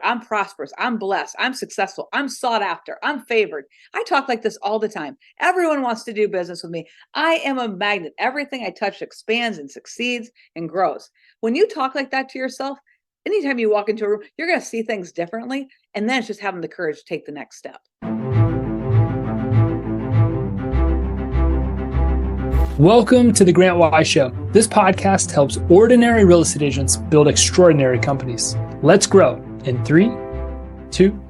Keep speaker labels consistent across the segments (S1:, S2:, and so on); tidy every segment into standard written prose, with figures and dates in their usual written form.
S1: I'm prosperous. I'm blessed. I'm successful. I'm sought after. I'm favored. I talk like this all the time. Everyone wants to do business with me. I am a magnet. Everything I touch expands and succeeds and grows. When you talk like that to yourself, anytime you walk into a room, you're going to see things differently. And then it's just having the courage to take the next step.
S2: Welcome to the Grant Wise Show. This podcast helps ordinary real estate agents build extraordinary companies. Let's grow in 3, 2.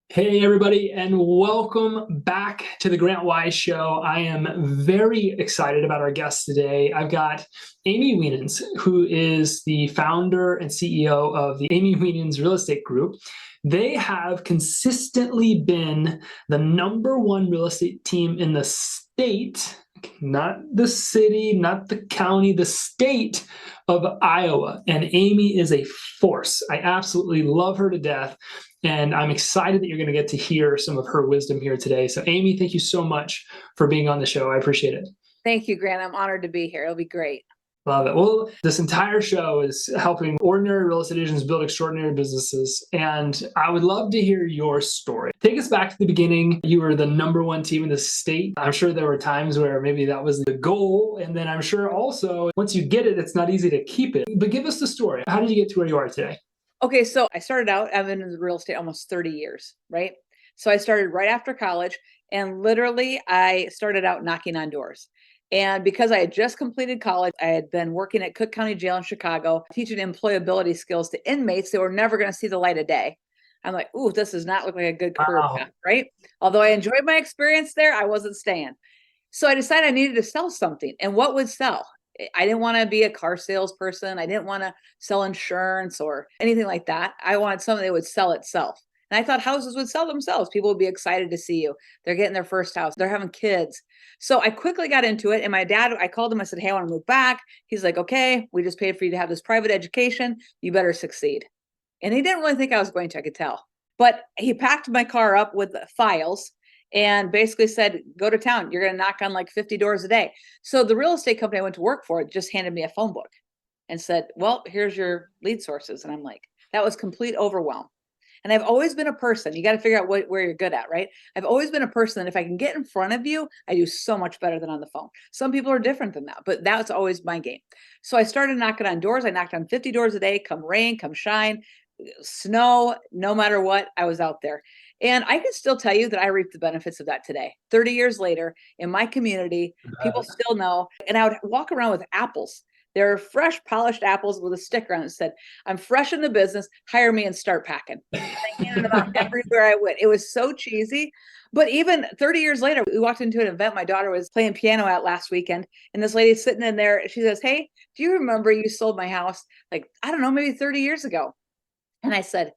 S2: Hey, everybody, and welcome back to the Grant Wise Show. I am very excited about our guest today. I've got Amy Wienands, who is the founder and CEO of the Amy Wienands Real Estate Group. They have consistently been the #1 real estate team in the state, not the city, not the county, the state of Iowa. And Amy is a force. I absolutely love her to death. And I'm excited that you're going to get to hear some of her wisdom here today. So Amy, thank you so much for being on the show. I appreciate it.
S1: Thank you, Grant. I'm honored to be here. It'll be great.
S2: Love it. Well, this entire show is helping ordinary real estate agents build extraordinary businesses. And I would love to hear your story. Take us back to the beginning. You were the #1 team in the state. I'm sure there were times where maybe that was the goal. And then I'm sure also once you get it, it's not easy to keep it. But give us the story. How did you get to where you are today?
S1: Okay, so I started out, I've been in real estate almost 30 years, right? So I started right after college, and literally I started out knocking on doors. And because I had just completed college, I had been working at Cook County Jail in Chicago, teaching employability skills to inmates that were never going to see the light of day. I'm like, ooh, this does not look like a good career path, right? Although I enjoyed my experience there, I wasn't staying. So I decided I needed to sell something. And what would sell? I didn't want to be a car salesperson. I didn't want to sell insurance or anything like that. I wanted something that would sell itself. And I thought houses would sell themselves. People would be excited to see you. They're getting their first house. They're having kids. So I quickly got into it. And my dad, I called him. I said, hey, I want to move back. He's like, okay, we just paid for you to have this private education. You better succeed. And he didn't really think I was going to, I could tell. But he packed my car up with files and basically said, go to town. You're going to knock on like 50 doors a day. So the real estate company I went to work for just handed me a phone book and said, well, here's your lead sources. And I'm like, that was complete overwhelm. And I've always been a person, you got to figure out where you're good at, right? I've always been a person that if I can get in front of you, I do so much better than on the phone. Some people are different than that, but that's always my game. So I started knocking on doors. I knocked on 50 doors a day, come rain, come shine, snow, no matter what, I was out there. And I can still tell you that I reap the benefits of that today. 30 years later, in my community, people still know. And I would walk around with apples. They're fresh, polished apples with a sticker on it that said, I'm fresh in the business, hire me and start packing. And I handed them out everywhere I went. It was so cheesy. But even 30 years later, we walked into an event my daughter was playing piano at last weekend. And this lady's sitting in there. She says, hey, do you remember you sold my house? Like, I don't know, maybe 30 years ago. And I said,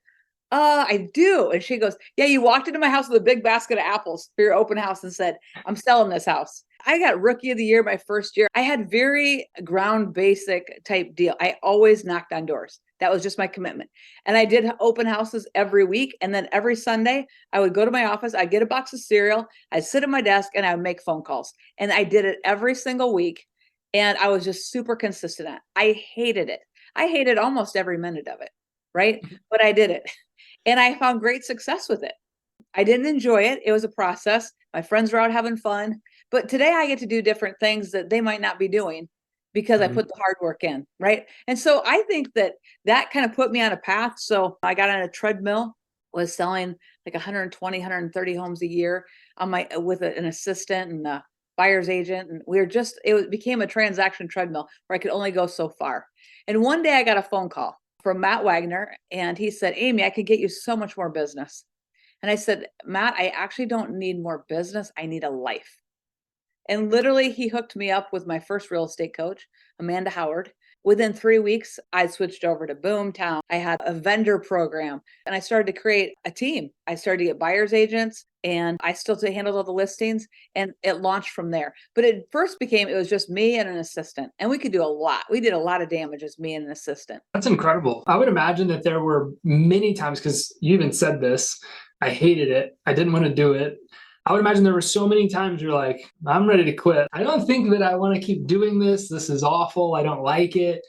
S1: I do. And she goes, yeah, you walked into my house with a big basket of apples for your open house and said, I'm selling this house. I got rookie of the year my first year. I had very ground basic type deal. I always knocked on doors. That was just my commitment. And I did open houses every week. And then every Sunday I would go to my office. I'd get a box of cereal. I'd sit at my desk and I would make phone calls. And I did it every single week. And I was just super consistent at it. I hated it. I hated almost every minute of it. Right. But I did it. And I found great success with it. I didn't enjoy it. It was a process. My friends were out having fun. But today I get to do different things that they might not be doing because I put the hard work in. Right. And so I think that kind of put me on a path. So I got on a treadmill, was selling like 120, 130 homes a year with an assistant and a buyer's agent. And it became a transaction treadmill where I could only go so far. And one day I got a phone call from Matt Wagner. And he said, Amy, I could get you so much more business. And I said, Matt, I actually don't need more business. I need a life. And literally he hooked me up with my first real estate coach, Amanda Howard. Within 3 weeks, I switched over to Boomtown. I had a vendor program and I started to create a team. I started to get buyer's agents and I still handled all the listings and it launched from there. But it was just me and an assistant and we could do a lot. We did a lot of damage as me and an assistant.
S2: That's incredible. I would imagine that there were many times, because you even said this, I hated it. I didn't want to do it. I would imagine there were so many times you're like, I'm ready to quit. I don't think that I want to keep doing this. This is awful. I don't like it.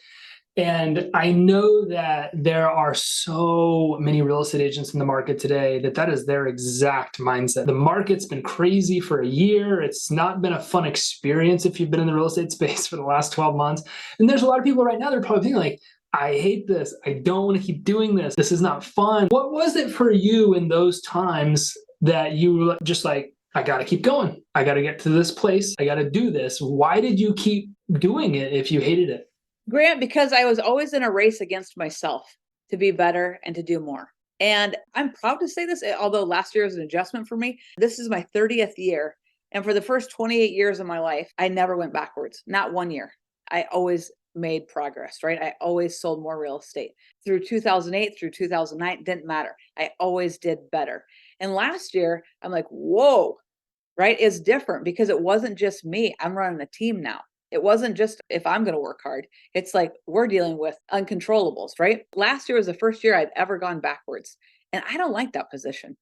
S2: And I know that there are so many real estate agents in the market today that is their exact mindset. The market's been crazy for a year. It's not been a fun experience if you've been in the real estate space for the last 12 months. And there's a lot of people right now that are probably thinking like, I hate this. I don't want to keep doing this. This is not fun. What was it for you in those times that you were just like, I got to keep going. I got to get to this place. I got to do this. Why did you keep doing it if you hated it?
S1: Grant, because I was always in a race against myself to be better and to do more. And I'm proud to say this, although last year was an adjustment for me. This is my 30th year. And for the first 28 years of my life, I never went backwards, not 1 year. I always made progress, right? I always sold more real estate. Through 2008, through 2009, didn't matter. I always did better. And last year, I'm like, whoa, right? It's different because it wasn't just me. I'm running a team now. It wasn't just if I'm going to work hard. It's like we're dealing with uncontrollables, right? Last year was the first year I'd ever gone backwards. And I don't like that position.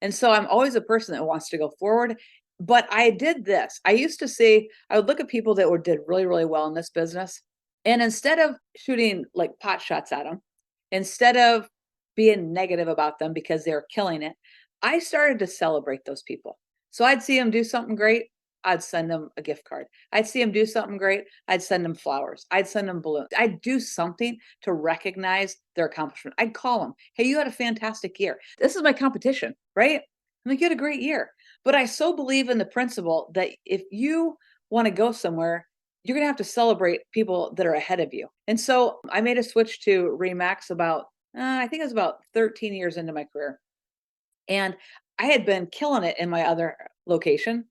S1: And so I'm always a person that wants to go forward. But I did this. I used to say, I would look at people that did really, really well in this business. And instead of shooting like pot shots at them, instead of being negative about them because they're killing it, I started to celebrate those people. So I'd see them do something great. I'd send them a gift card. I'd see them do something great. I'd send them flowers. I'd send them balloons. I'd do something to recognize their accomplishment. I'd call them, hey, you had a fantastic year. This is my competition, right? I'm like, you had a great year. But I so believe in the principle that if you want to go somewhere, you're going to have to celebrate people that are ahead of you. And so I made a switch to Remax about, I think it was about 13 years into my career. And I had been killing it in my other location,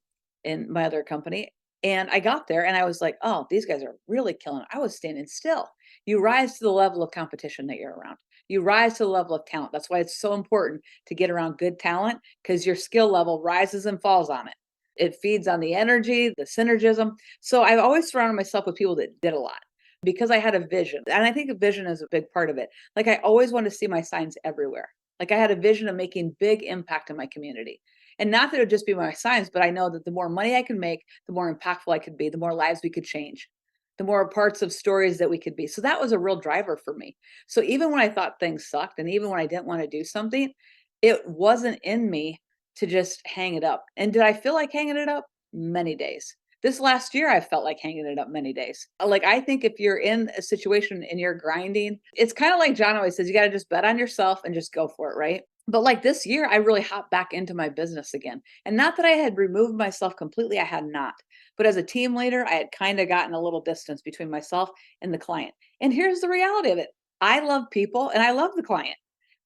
S1: in my other company. And I got there and I was like, oh, these guys are really killing it. I was standing still. You rise to the level of competition that you're around. You rise to the level of talent. That's why it's so important to get around good talent because your skill level rises and falls on it. It feeds on the energy, the synergism. So I've always surrounded myself with people that did a lot because I had a vision. And I think a vision is a big part of it. Like I always want to see my signs everywhere. Like I had a vision of making big impact in my community. And not that it would just be my signs, but I know that the more money I could make, the more impactful I could be, the more lives we could change, the more parts of stories that we could be. So that was a real driver for me. So even when I thought things sucked and even when I didn't want to do something, it wasn't in me to just hang it up. And did I feel like hanging it up? Many days. This last year, I felt like hanging it up many days. Like, I think if you're in a situation and you're grinding, it's kind of like John always says, you got to just bet on yourself and just go for it, right? But like this year, I really hopped back into my business again. And not that I had removed myself completely, I had not. But as a team leader, I had kind of gotten a little distance between myself and the client. And here's the reality of it. I love people and I love the client.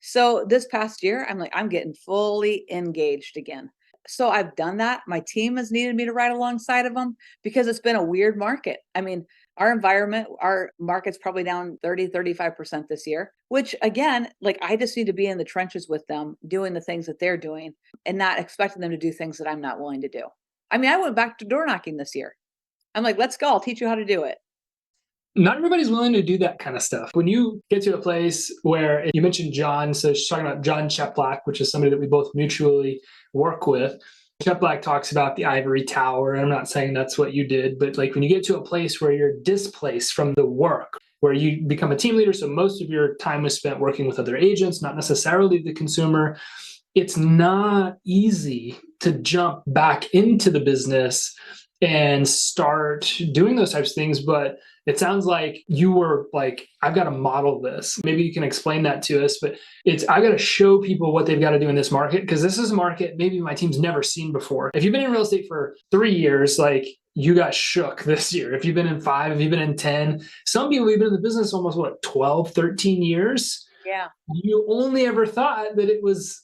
S1: So this past year, I'm like, I'm getting fully engaged again. So I've done that. My team has needed me to ride alongside of them because it's been a weird market. I mean, our environment, our market's probably down 30, 35% this year, which again, like I just need to be in the trenches with them, doing the things that they're doing and not expecting them to do things that I'm not willing to do. I mean, I went back to door knocking this year. I'm like, let's go. I'll teach you how to do it.
S2: Not everybody's willing to do that kind of stuff. When you get to a place where you mentioned John, so she's talking about John Cheplack, which is somebody that we both mutually work with. Cheplack talks about the ivory tower. And I'm not saying that's what you did, but like when you get to a place where you're displaced from the work, where you become a team leader, so most of your time was spent working with other agents, not necessarily the consumer. It's not easy to jump back into the business and start doing those types of things. But it sounds like you were like, I've got to model this. Maybe you can explain that to us, but I've got to show people what they've got to do in this market because this is a market maybe my team's never seen before. If you've been in real estate for 3 years, like you got shook this year. If you've been in 5, if you've been in 10, some people have been in the business almost 12, 13 years.
S1: Yeah.
S2: You only ever thought that it was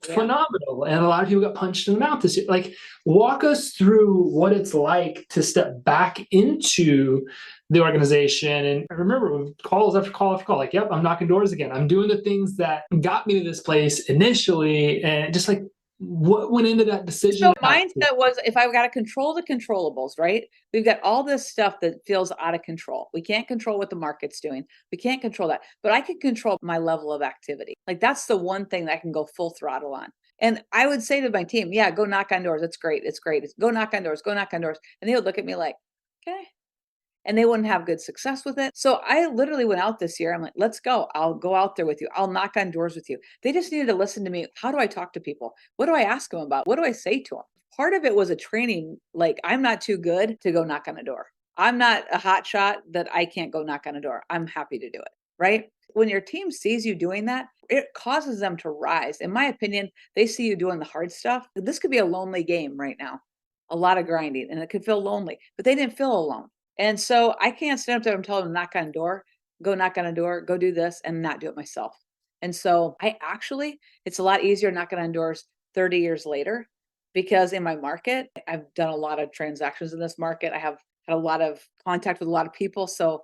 S2: phenomenal. And a lot of people got punched in the mouth this year. Like, walk us through what it's like to step back into the organization. And I remember calls after call after call, like, yep, I'm knocking doors again. I'm doing the things that got me to this place initially. And just like, what went into that decision?
S1: So mindset was if I've got to control the controllables, right? We've got all this stuff that feels out of control. We can't control what the market's doing. We can't control that, but I can control my level of activity. Like that's the one thing that I can go full throttle on. And I would say to my team, yeah, go knock on doors. It's great. It's great. Go knock on doors. Go knock on doors. And they would look at me like, okay. and they wouldn't have good success with it. So I literally went out this year. I'm like, let's go. I'll go out there with you. I'll knock on doors with you. They just needed to listen to me. How do I talk to people? What do I ask them about? What do I say to them? Part of it was a training. Like, I'm not too good to go knock on a door. I'm not a hot shot that I can't go knock on a door. I'm happy to do it. Right. When your team sees you doing that, it causes them to rise. In my opinion, they see you doing the hard stuff. This could be a lonely game right now, a lot of grinding, and it could feel lonely, but they didn't feel alone. And so I can't stand up there and tell them to knock on a door, go knock on a door, go do this, and not do it myself. And so it's a lot easier knocking on doors 30 years later, because in my market, I've done a lot of transactions in this market. I have had a lot of contact with a lot of people. So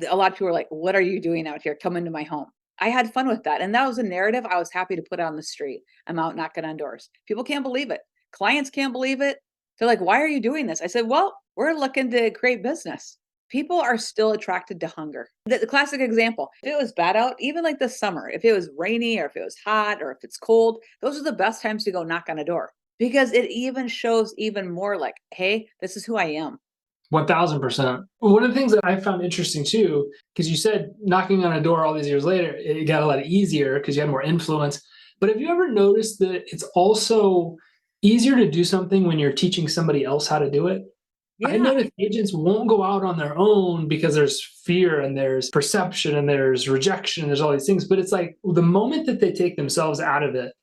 S1: a lot of people are like, what are you doing out here? Come into my home. I had fun with that. And that was a narrative I was happy to put on the street. I'm out knocking on doors. People can't believe it. Clients can't believe it. They're like, why are you doing this? I said, well, we're looking to create business. People are still attracted to hunger. The classic example, if it was bad out, even like this summer, if it was rainy or if it was hot or if it's cold, those are the best times to go knock on a door, because it even shows even more like, hey, this is who I am.
S2: 1000%. One of the things that I found interesting too, because you said knocking on a door all these years later, it got a lot easier because you had more influence. But have you ever noticed that it's also easier to do something when you're teaching somebody else how to do it? I
S1: Yeah.
S2: notice agents won't go out on their own because there's fear and there's perception and there's rejection and there's all these things. But it's like the moment that they take themselves out of it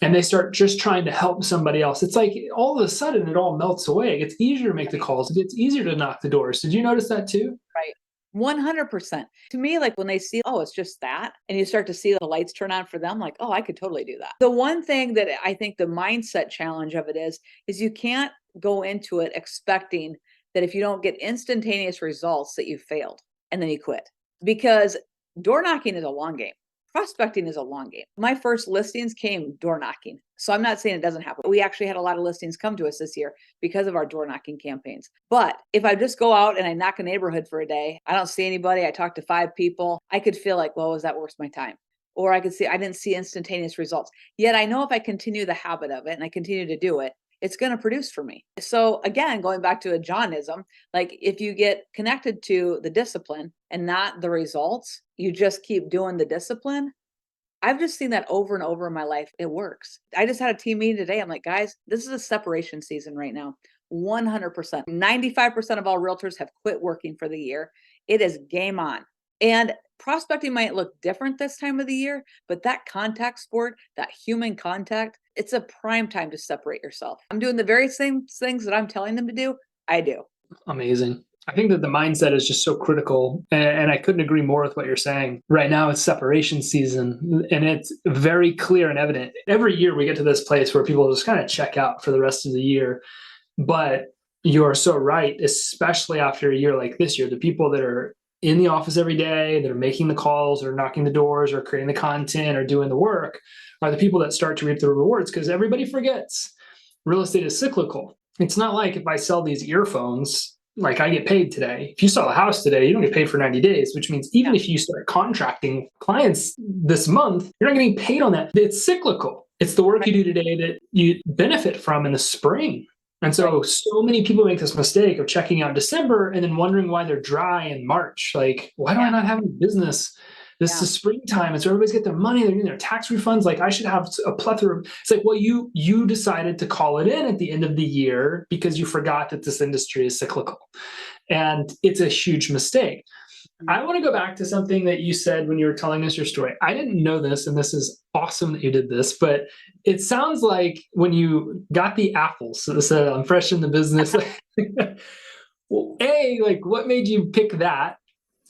S2: and they start just trying to help somebody else, it's like all of a sudden it all melts away. It gets easier to make the calls. It gets easier to knock the doors. Did you notice that too?
S1: Right. 100%. To me, like when they see, oh, it's just that, and you start to see the lights turn on for them, like, oh, I could totally do that. The one thing that I think the mindset challenge of it is you can't go into it expecting that if you don't get instantaneous results that you failed and then you quit. Because door knocking is a long game. Prospecting is a long game. My first listings came door knocking. So I'm not saying it doesn't happen. We actually had a lot of listings come to us this year because of our door knocking campaigns. But if I just go out and I knock a neighborhood for a day, I don't see anybody, I talk to 5 people, I could feel like, well, was that worth my time? Or I could see I didn't see instantaneous results. Yet I know if I continue the habit of it and I continue to do it, it's going to produce for me. So again, going back to a Johnism, like if you get connected to the discipline and not the results, you just keep doing the discipline. I've just seen that over and over in my life. It works. I just had a team meeting today. I'm like, guys, this is a separation season right now. 100%. 95% of all realtors have quit working for the year. It is game on. And prospecting might look different this time of the year, but that contact sport, that human contact, it's a prime time to separate yourself. I'm doing the very same things that I'm telling them to do. I do.
S2: Amazing. I think that the mindset is just so critical. And I couldn't agree more with what you're saying. Right now, it's separation season, and it's very clear and evident. Every year, we get to this place where people just kind of check out for the rest of the year. But you are so right, especially after a year like this year. The people that are in the office every day, that are making the calls or knocking the doors or creating the content or doing the work are the people that start to reap the rewards, because everybody forgets real estate is cyclical. It's not like if I sell these earphones, like I get paid today. If you sell a house today, you don't get paid for 90 days, which means even if you start contracting clients this month, you're not getting paid on that. It's cyclical. It's the work you do today that you benefit from in the spring. And so many people make this mistake of checking out December and then wondering why they're dry in March. Like, why do I not have any business? This is springtime, and so everybody's get their money, they're getting their tax refunds. Like, I should have a plethora. It's like, well, you decided to call it in at the end of the year because you forgot that this industry is cyclical, and it's a huge mistake. I want to go back to something that you said when you were telling us your story. I didn't know this, and this is awesome that you did this, but it sounds like when you got the apples, so I'm fresh in the business. Well, like, what made you pick that?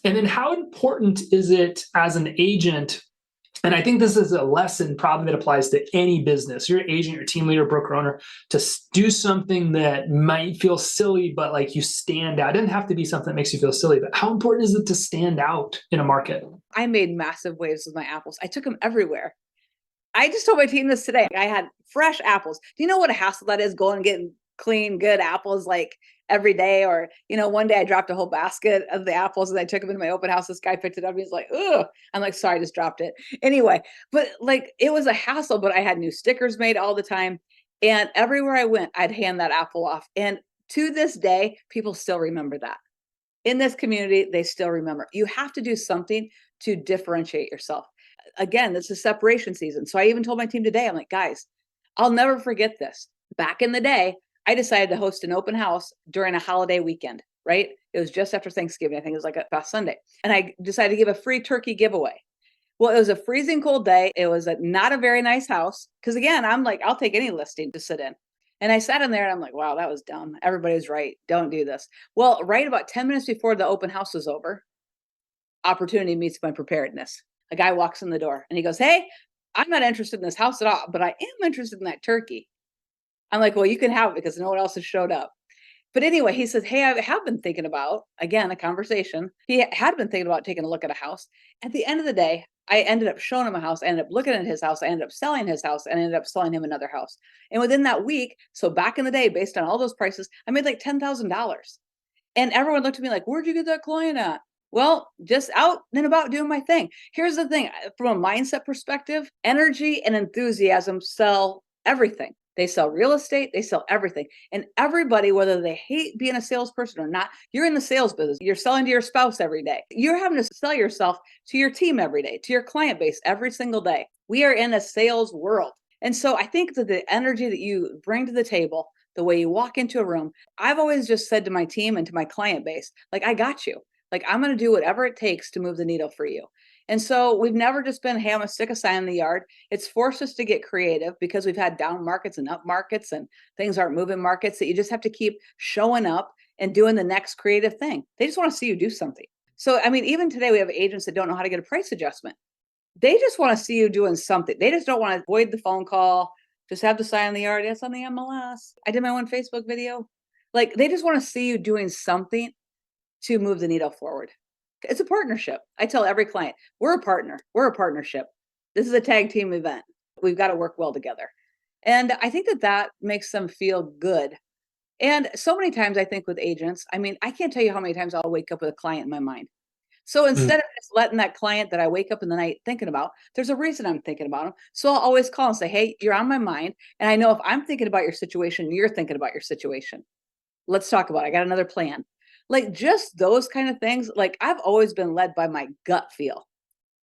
S2: And then how important is it as an agent? And I think this is a lesson probably that applies to any business. You're an agent, your team leader, broker owner, to do something that might feel silly, but like you stand out. It doesn't have to be something that makes you feel silly, but how important is it to stand out in a market?
S1: I made massive waves with my apples. I took them everywhere. I just told my team this today. I had fresh apples. Do you know what a hassle that is, going and getting clean, good apples like every day? Or, one day I dropped a whole basket of the apples and I took them into my open house. This guy picked it up. He's like, ugh. I'm like, sorry, I just dropped it. Anyway, but like, it was a hassle, but I had new stickers made all the time. And everywhere I went, I'd hand that apple off. And to this day, people still remember that. in this community, they still remember. You have to do something to differentiate yourself. Again, this is separation season. So I even told my team today, I'm like, guys, I'll never forget this. Back in the day, I decided to host an open house during a holiday weekend, right? It was just after Thanksgiving. I think it was like a past Sunday. And I decided to give a free turkey giveaway. Well, it was a freezing cold day. It was not a very nice house. Because again, I'm like, I'll take any listing to sit in. And I sat in there and I'm like, wow, that was dumb. Everybody was right. Don't do this. Well, right about 10 minutes before the open house was over, opportunity meets my preparedness. A guy walks in the door and he goes, hey, I'm not interested in this house at all, but I am interested in that turkey. I'm like, well, you can have it because no one else has showed up. But anyway, he says, hey, I have been thinking about, again, a conversation. He had been thinking about taking a look at a house. At the end of the day, I ended up showing him a house. I ended up looking at his house. I ended up selling his house and ended up selling him another house. And within that week, so back in the day, based on all those prices, I made like $10,000. And everyone looked at me like, where'd you get that client at? Well, just out and about doing my thing. Here's the thing, from a mindset perspective, energy and enthusiasm sell everything. They sell real estate, they sell everything. And everybody, whether they hate being a salesperson or not, you're in the sales business. You're selling to your spouse every day. You're having to sell yourself to your team every day, to your client base every single day. We are in a sales world. And so I think that the energy that you bring to the table, the way you walk into a room, I've always just said to my team and to my client base, like, I got you. Like, I'm going to do whatever it takes to move the needle for you. And so we've never just been, hey, I'm going to stick a sign in the yard. It's forced us to get creative because we've had down markets and up markets and things aren't moving markets, that you just have to keep showing up and doing the next creative thing. They just want to see you do something. So, I mean, even today we have agents that don't know how to get a price adjustment. They just want to see you doing something. They just don't want to avoid the phone call, just have the sign in the yard. It's on the MLS. I did my one Facebook video. Like, they just want to see you doing something to move the needle forward. It's a partnership. I tell every client, we're a partner. We're a partnership. This is a tag team event. We've got to work well together. And I think that that makes them feel good. And so many times I think with agents, I mean, I can't tell you how many times I'll wake up with a client in my mind. So instead of just letting that client that I wake up in the night thinking about, there's a reason I'm thinking about them. So I'll always call and say, hey, you're on my mind. And I know if I'm thinking about your situation, you're thinking about your situation. Let's talk about it. I got another plan. Like, just those kind of things. Like, I've always been led by my gut feel.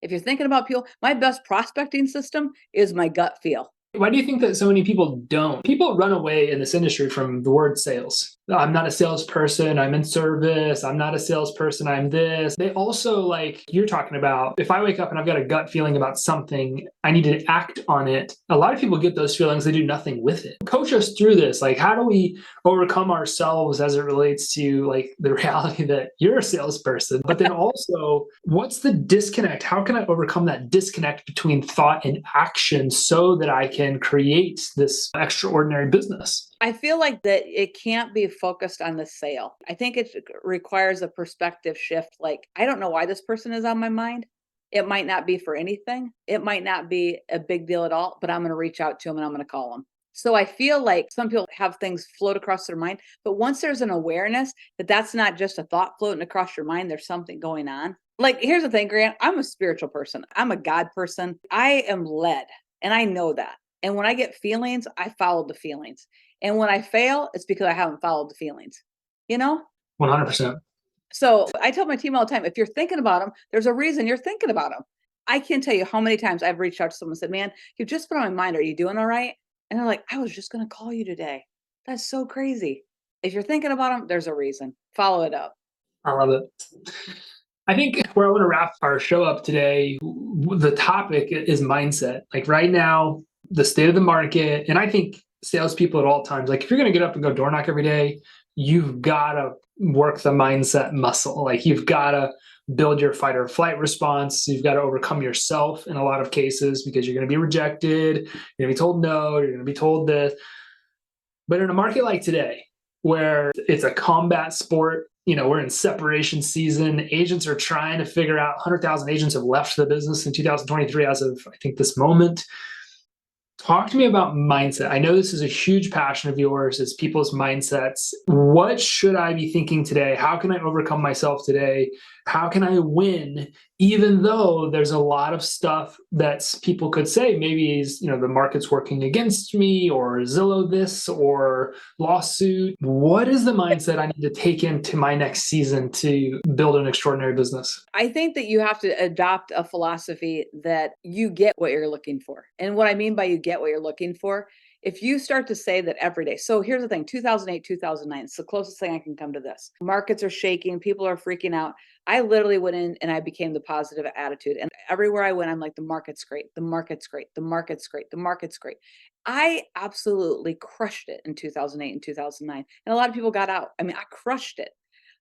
S1: If you're thinking about people, my best prospecting system is my gut feel.
S2: Why do you think that so many people don't? People run away in this industry from the word sales. I'm not a salesperson. I'm in service. I'm not a salesperson. I'm this. They also, like you're talking about, if I wake up and I've got a gut feeling about something, I need to act on it. A lot of people get those feelings. They do nothing with it. Coach us through this. Like, how do we overcome ourselves as it relates to like the reality that you're a salesperson, but then also what's the disconnect? How can I overcome that disconnect between thought and action so that I can create this extraordinary business?
S1: I feel like that it can't be focused on the sale. I think it requires a perspective shift. Like, I don't know why this person is on my mind. It might not be for anything. It might not be a big deal at all, but I'm going to reach out to them and I'm going to call them. So I feel like some people have things float across their mind, but once there's an awareness that that's not just a thought floating across your mind, there's something going on. Like, here's the thing, Grant, I'm a spiritual person. I'm a God person. I am led, and I know that. And when I get feelings, I follow the feelings. And when I fail, it's because I haven't followed the feelings, you know?
S2: 100%.
S1: So I tell my team all the time, if you're thinking about them, there's a reason you're thinking about them. I can't tell you how many times I've reached out to someone and said, man, you've just been on my mind. Are you doing all right? And they're like, I was just going to call you today. That's so crazy. If you're thinking about them, there's a reason. Follow it up.
S2: I love it. I think where I want to wrap our show up today, the topic is mindset. Like right now, the state of the market, and I think salespeople at all times, like if you're going to get up and go door knock every day, you've got to work the mindset muscle. Like you've got to build your fight or flight response. You've got to overcome yourself in a lot of cases because you're going to be rejected. You're going to be told no, you're going to be told this. But in a market like today, where it's a combat sport, you know, we're in separation season. Agents are trying to figure out, 100,000 agents have left the business in 2023 as of, I think, this moment. Talk to me about mindset. I know this is a huge passion of yours, is people's mindsets. What should I be thinking today? How can I overcome myself today How can I win, even though there's a lot of stuff that people could say maybe is, the market's working against me, or Zillow this, or lawsuit. What is the mindset I need to take into my next season to build an extraordinary business?
S1: I think that you have to adopt a philosophy that you get what you're looking for. And what I mean by you get what you're looking for, if you start to say that every day. So here's the thing, 2008, 2009, it's the closest thing I can come to this. Markets are shaking, people are freaking out. I literally went in and I became the positive attitude. And everywhere I went, I'm like, the market's great, the market's great, the market's great, the market's great. I absolutely crushed it in 2008 and 2009. And a lot of people got out. I mean, I crushed it.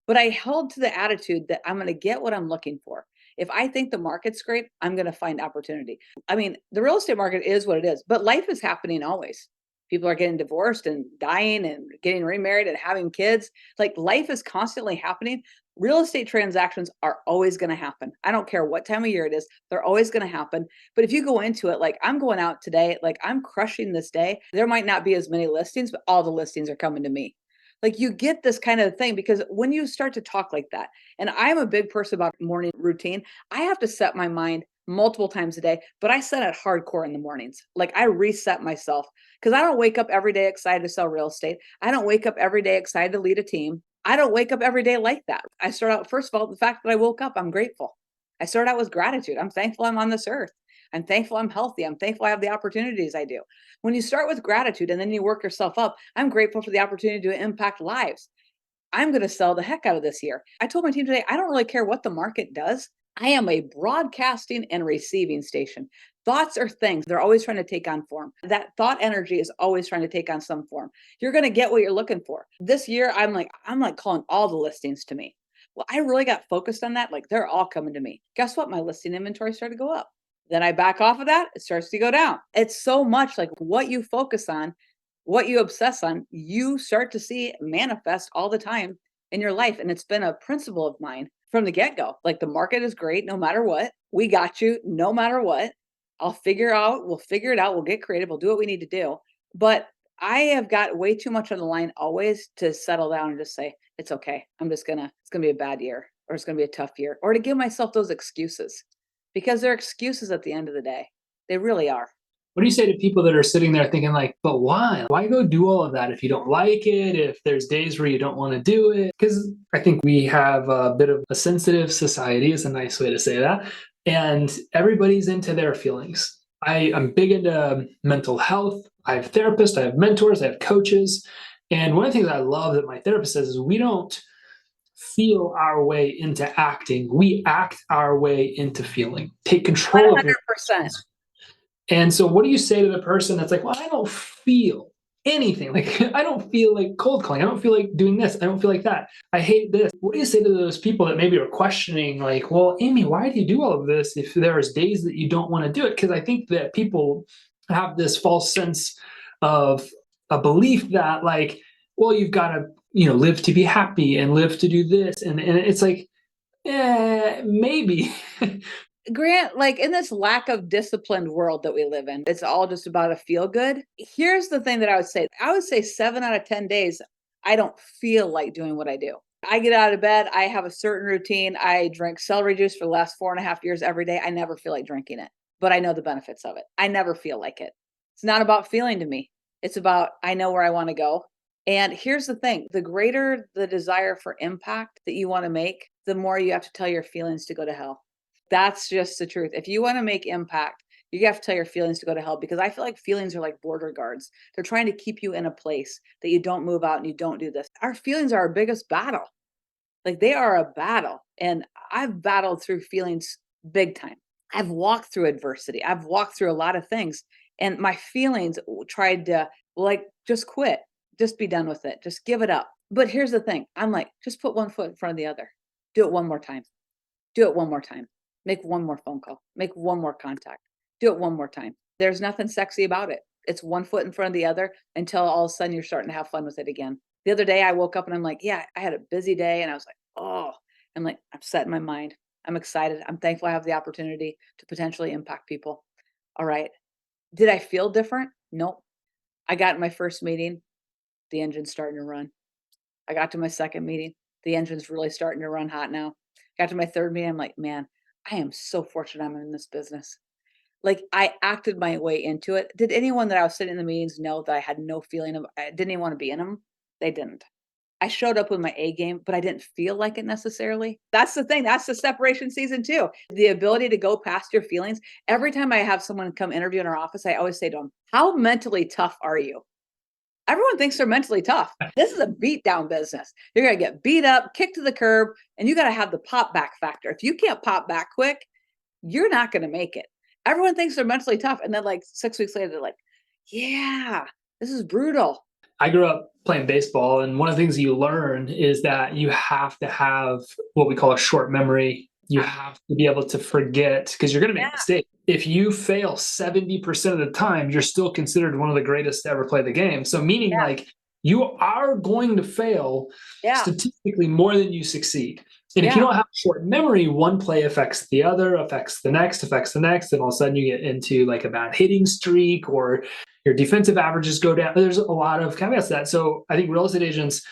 S1: But I held to the attitude that I'm going to get what I'm looking for. If I think the market's great, I'm going to find opportunity. I mean, the real estate market is what it is, but life is happening always. People are getting divorced and dying and getting remarried and having kids. Like, life is constantly happening. Real estate transactions are always going to happen. I don't care what time of year it is, they're always going to happen. But if you go into it, like, I'm going out today, like, I'm crushing this day, there might not be as many listings, but all the listings are coming to me. Like, you get this kind of thing because when you start to talk like that, and I'm a big person about morning routine, I have to set my mind multiple times a day, but I set it hardcore in the mornings. Like, I reset myself because I don't wake up every day excited to sell real estate. I don't wake up every day excited to lead a team. I don't wake up every day like that. I start out, first of all, the fact that I woke up, I'm grateful. I start out with gratitude. I'm thankful I'm on this earth. I'm thankful I'm healthy. I'm thankful I have the opportunities I do. When you start with gratitude and then you work yourself up, I'm grateful for the opportunity to impact lives. I'm going to sell the heck out of this year. I told my team today, I don't really care what the market does. I am a broadcasting and receiving station. Thoughts are things. They're always trying to take on form. That thought energy is always trying to take on some form. You're going to get what you're looking for. This year, I'm like calling all the listings to me. Well, I really got focused on that. Like, they're all coming to me. Guess what? My listing inventory started to go up. Then I back off of that, it starts to go down. It's so much like what you focus on, what you obsess on, you start to see manifest all the time in your life. And it's been a principle of mine from the get go. Like, the market is great no matter what. We got you no matter what. We'll figure it out. We'll get creative. We'll do what we need to do. But I have got way too much on the line always to settle down and just say, it's okay. It's going to be a bad year, or it's going to be a tough year, or to give myself those excuses, because they're excuses at the end of the day. They really are.
S2: What do you say to people that are sitting there thinking like, but why? Why go do all of that if you don't like it, if there's days where you don't want to do it? Because I think we have a bit of a sensitive society, is a nice way to say that. And everybody's into their feelings. I'm big into mental health. I have therapists, I have mentors, I have coaches. And one of the things I love that my therapist says is we don't feel our way into acting. We act our way into feeling. Take control of your
S1: 100%.
S2: and so what do you say to the person that's like, well, I don't feel anything. Like, I don't feel like cold calling. I don't feel like doing this. I don't feel like that. I hate this. What do you say to those people that maybe are questioning, like, well, Amy, why do you do all of this if there's days that you don't want to do it? Because I think that people have this false sense of a belief that, like, well, you've got to, live to be happy and live to do this. And it's like, maybe.
S1: Grant, like, in this lack of disciplined world that we live in, it's all just about a feel good. Here's the thing that I would say 7 out of 10 days, I don't feel like doing what I do. I get out of bed. I have a certain routine. I drink celery juice for the last 4.5 years every day. I never feel like drinking it, but I know the benefits of it. I never feel like it. It's not about feeling to me. It's about, I know where I want to go. And here's the thing, the greater the desire for impact that you want to make, the more you have to tell your feelings to go to hell. That's just the truth. If you want to make impact, you have to tell your feelings to go to hell, because I feel like feelings are like border guards. They're trying to keep you in a place that you don't move out and you don't do this. Our feelings are our biggest battle. Like, they are a battle. And I've battled through feelings big time. I've walked through adversity. I've walked through a lot of things. And my feelings tried to, like, just quit, just be done with it, just give it up. But here's the thing. I'm like, just put one foot in front of the other. Do it one more time. Do it one more time. Make one more phone call. Make one more contact. Do it one more time. There's nothing sexy about it. It's one foot in front of the other until all of a sudden you're starting to have fun with it again. The other day I woke up and I'm like, yeah, I had a busy day. And I was like, oh, I'm like, I'm set in my mind. I'm excited. I'm thankful I have the opportunity to potentially impact people. All right. Did I feel different? Nope. I got in my first meeting. The engine's starting to run. I got to my second meeting. The engine's really starting to run hot now. Got to my third meeting. I'm like, man, I am so fortunate I'm in this business. Like I acted my way into it. Did anyone that I was sitting in the meetings know that I had no feeling of, I didn't even want to be in them? They didn't. I showed up with my A game, but I didn't feel like it necessarily. That's the thing. That's the separation season too. The ability to go past your feelings. Every time I have someone come interview in our office, I always say to them, how mentally tough are you? Everyone thinks they're mentally tough. This is a beat down business. You're going to get beat up, kicked to the curb, and you got to have the pop back factor. If you can't pop back quick, you're not going to make it. Everyone thinks they're mentally tough. And then like 6 weeks later, they're like, yeah, this is brutal.
S2: I grew up playing baseball, and one of the things you learn is that you have to have what we call a short memory. You have to be able to forget because you're going to make mistakes. If you fail 70% of the time, you're still considered one of the greatest to ever play the game. So meaning like you are going to fail statistically more than you succeed. And if you don't have short memory, one play affects the other, affects the next, and all of a sudden you get into like a bad hitting streak or your defensive averages go down. There's a lot of caveats to that. So I think real estate agents,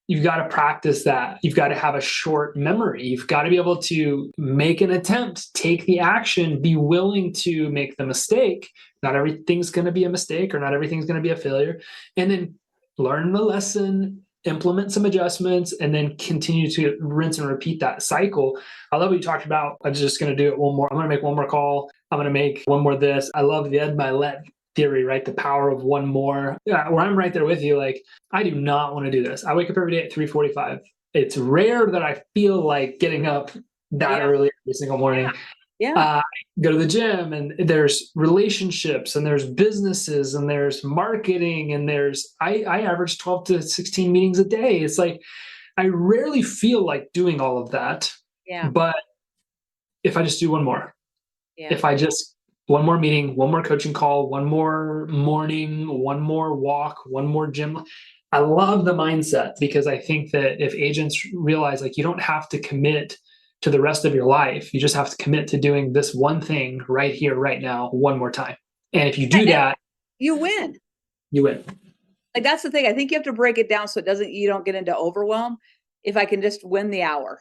S2: you've got to practice that. You've got to have a short memory. You've got to be able to make an attempt, take the action, be willing to make the mistake. Not everything's going to be a mistake or not everything's going to be a failure. And then learn the lesson, implement some adjustments, and then continue to rinse and repeat that cycle. I love what you talked about. I'm just going to do it one more. I'm going to make one more call. I'm going to make one more this. I love the ed my let theory, right? The power of one more. Yeah, where I'm right there with you. Like, I do not want to do this. I wake up every day at 3:45. It's rare that I feel like getting up that early every single morning. Go to the gym, and there's relationships, and there's businesses, and there's marketing, and I average 12 to 16 meetings a day. It's like I rarely feel like doing all of that. But if I just do one more, if I just one more meeting, one more coaching call, one more morning, one more walk, one more gym. I love the mindset because I think that if agents realize like you don't have to commit to the rest of your life, you just have to commit to doing this one thing right here, right now, one more time. And if you do that,
S1: you win.
S2: You win.
S1: Like that's the thing. I think you have to break it down so you don't get into overwhelm. If I can just win the hour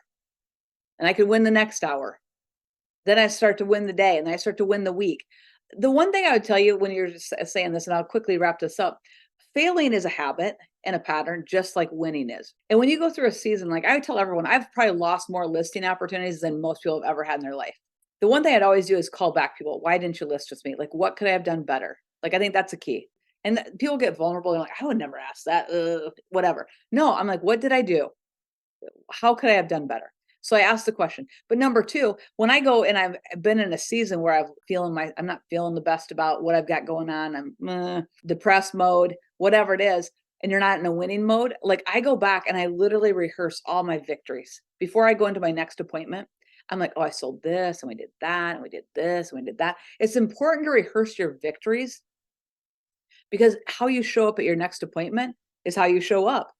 S1: and I can win the next hour, then I start to win the day and then I start to win the week. The one thing I would tell you when you're saying this, and I'll quickly wrap this up, failing is a habit and a pattern, just like winning is. And when you go through a season, like I would tell everyone, I've probably lost more listing opportunities than most people have ever had in their life. The one thing I'd always do is call back people. Why didn't you list with me? Like, what could I have done better? Like, I think that's a key. And people get vulnerable. They're like, I would never ask that, whatever. No, I'm like, what did I do? How could I have done better? So I asked the question. But number two, when I go and I've been in a season where I'm not feeling the best about what I've got going on. I'm depressed mode, whatever it is. And you're not in a winning mode. Like I go back and I literally rehearse all my victories before I go into my next appointment. I'm like, oh, I sold this and we did that and we did this and we did that. It's important to rehearse your victories because how you show up at your next appointment is how you show up.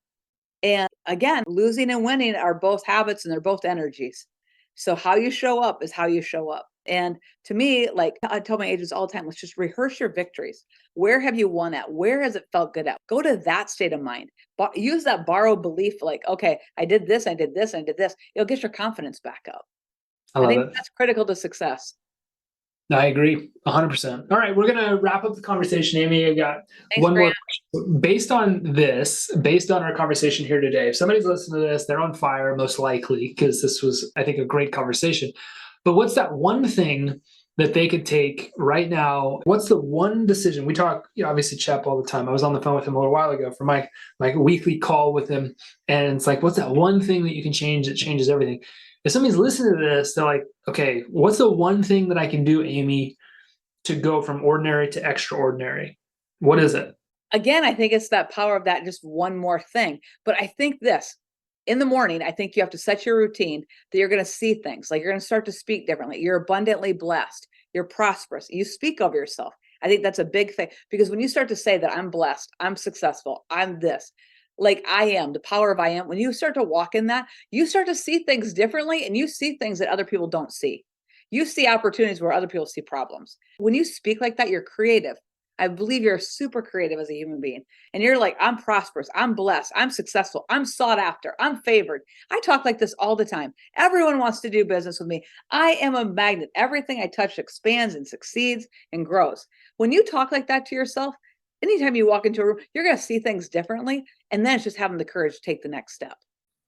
S1: And again, losing and winning are both habits and they're both energies. So how you show up is how you show up. And to me, like I tell my agents all the time, let's just rehearse your victories. Where have you won at? Where has it felt good at? Go to that state of mind. Use that borrowed belief like, okay, I did this, I did this, I did this. It'll get your confidence back up. I think that's critical to success.
S2: I agree 100%. All right, we're going to wrap up the conversation, Amy. I got one more question. Based on our conversation here today, if somebody's listening to this, they're on fire, most likely, because this was, I think, a great conversation. But what's that one thing that they could take right now? What's the one decision? We talk, obviously, Chep all the time. I was on the phone with him a little while ago for my weekly call with him. And it's like, what's that one thing that you can change that changes everything? If somebody's listening to this, they're like, okay, what's the one thing that I can do, Amy, to go from ordinary to extraordinary? What is it?
S1: Again, I think it's that power of that just one more thing. But I think in the morning, I think you have to set your routine that you're going to see things. Like you're going to start to speak differently. You're abundantly blessed. You're prosperous. You speak of yourself. I think that's a big thing because when you start to say that I'm blessed, I'm successful, I'm this, like I am, the power of I am, when you start to walk in that, you start to see things differently and you see things that other people don't see. You see opportunities where other people see problems. When you speak like that, you're creative. I believe you're super creative as a human being. And you're like, I'm prosperous, I'm blessed, I'm successful, I'm sought after, I'm favored. I talk like this all the time. Everyone wants to do business with me. I am a magnet. Everything I touch expands and succeeds and grows. When you talk like that to yourself, anytime you walk into a room, you're going to see things differently. And then it's just having the courage to take the next step.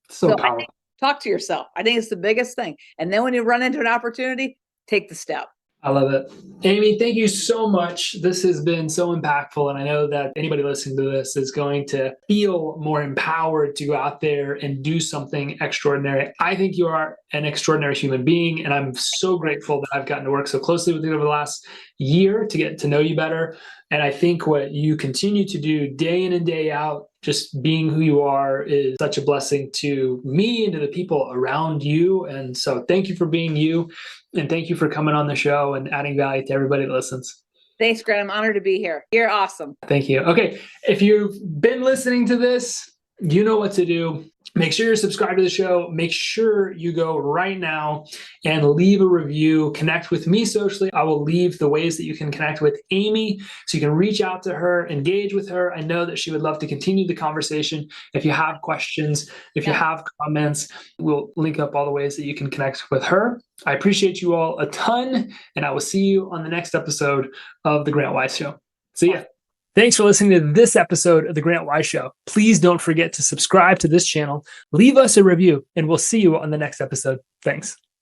S2: So
S1: So I
S2: powerful.
S1: think talk to yourself. I think it's the biggest thing. And then when you run into an opportunity, take the step.
S2: I love it. Amy, thank you so much. This has been so impactful. And I know that anybody listening to this is going to feel more empowered to go out there and do something extraordinary. I think you are an extraordinary human being. And I'm so grateful that I've gotten to work so closely with you over the last year to get to know you better. And I think what you continue to do day in and day out, just being who you are, is such a blessing to me and to the people around you. And so thank you for being you. And thank you for coming on the show and adding value to everybody that listens.
S1: Thanks, Grant. I'm honored to be here. You're awesome.
S2: Thank you. Okay. If you've been listening to this, you know what to do. Make sure you're subscribed to the show. Make sure you go right now and leave a review. Connect with me socially. I will leave the ways that you can connect with Amy so you can reach out to her, engage with her. I know that she would love to continue the conversation. If you have questions, if you have comments, we'll link up all the ways that you can connect with her. I appreciate you all a ton, and I will see you on the next episode of The Grant Wise Show. See ya. Thanks for listening to this episode of The Grant Wise Show. Please don't forget to subscribe to this channel, leave us a review, and we'll see you on the next episode. Thanks.